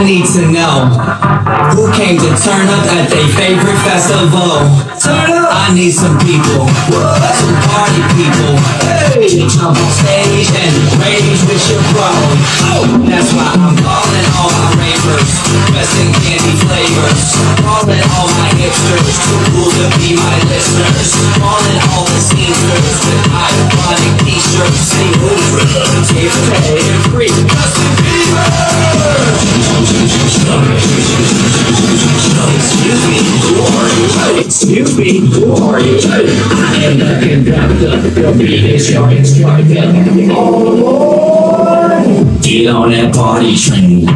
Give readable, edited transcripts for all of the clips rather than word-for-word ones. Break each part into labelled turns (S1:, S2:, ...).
S1: need to know who came to turn up at their favorite festival. Turn up. I need some people, some party people, to jump on stage and rage with your bro. That's why I'm calling all my ravers, best in candy flavors. Calling all my hipsters, too cool to be my listeners. Calling all the scenes with iconic t-shirts. Say over, take pay and free. Justin Bieber! Excuse me, who are you? Excuse me, who are you? I am the conductor, the beat is your instructor. Get on that party train.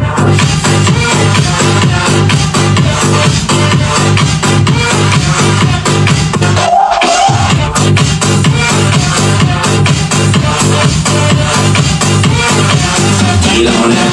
S1: Get on that